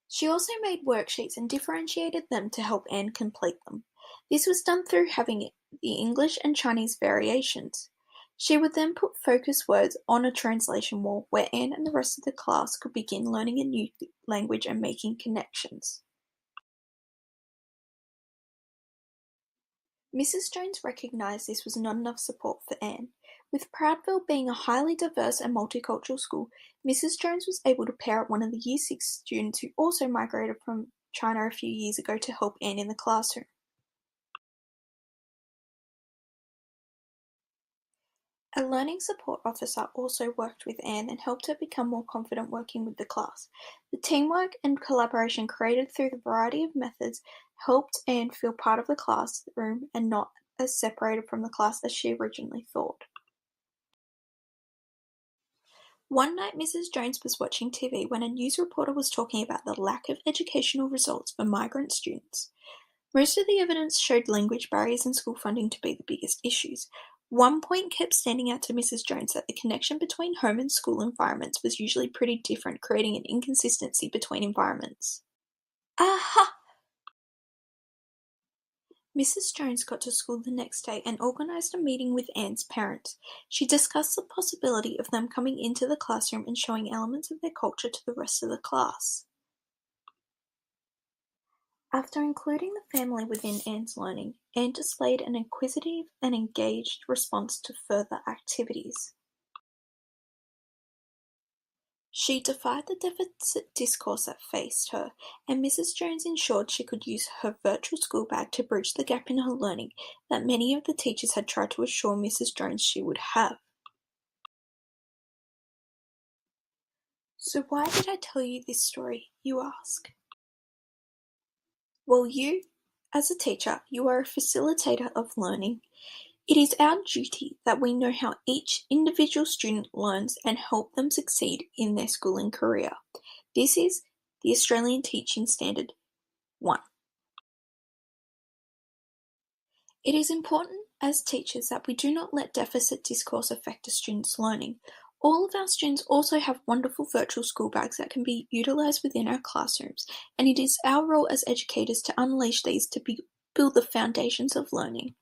She also made worksheets and differentiated them to help Anne complete them. This was done through having the English and Chinese variations. She would then put focus words on a translation wall where Anne and the rest of the class could begin learning a new language and making connections. Mrs. Jones recognised this was not enough support for Anne. With Proudville being a highly diverse and multicultural school, Mrs. Jones was able to pair up one of the Year 6 students who also migrated from China a few years ago to help Anne in the classroom. A learning support officer also worked with Anne and helped her become more confident working with the class. The teamwork and collaboration created through the variety of methods helped Anne feel part of the classroom and not as separated from the class as she originally thought. One night Mrs. Jones was watching TV when a news reporter was talking about the lack of educational results for migrant students. Most of the evidence showed language barriers and school funding to be the biggest issues. One point kept standing out to Mrs. Jones that the connection between home and school environments was usually pretty different, creating an inconsistency between environments. Aha! Mrs. Jones got to school the next day and organised a meeting with Anne's parents. She discussed the possibility of them coming into the classroom and showing elements of their culture to the rest of the class. After including the family within Anne's learning, Anne displayed an inquisitive and engaged response to further activities. She defied the deficit discourse that faced her, and Mrs. Jones ensured she could use her virtual school bag to bridge the gap in her learning that many of the teachers had tried to assure Mrs. Jones she would have. So why did I tell you this story, you ask? Well, you, as a teacher, you are a facilitator of learning. It is our duty that we know how each individual student learns and help them succeed in their schooling career. This is the Australian Teaching Standard 1. It is important as teachers that we do not let deficit discourse affect a student's learning. All of our students also have wonderful virtual school bags that can be utilised within our classrooms, and it is our role as educators to unleash these to build the foundations of learning.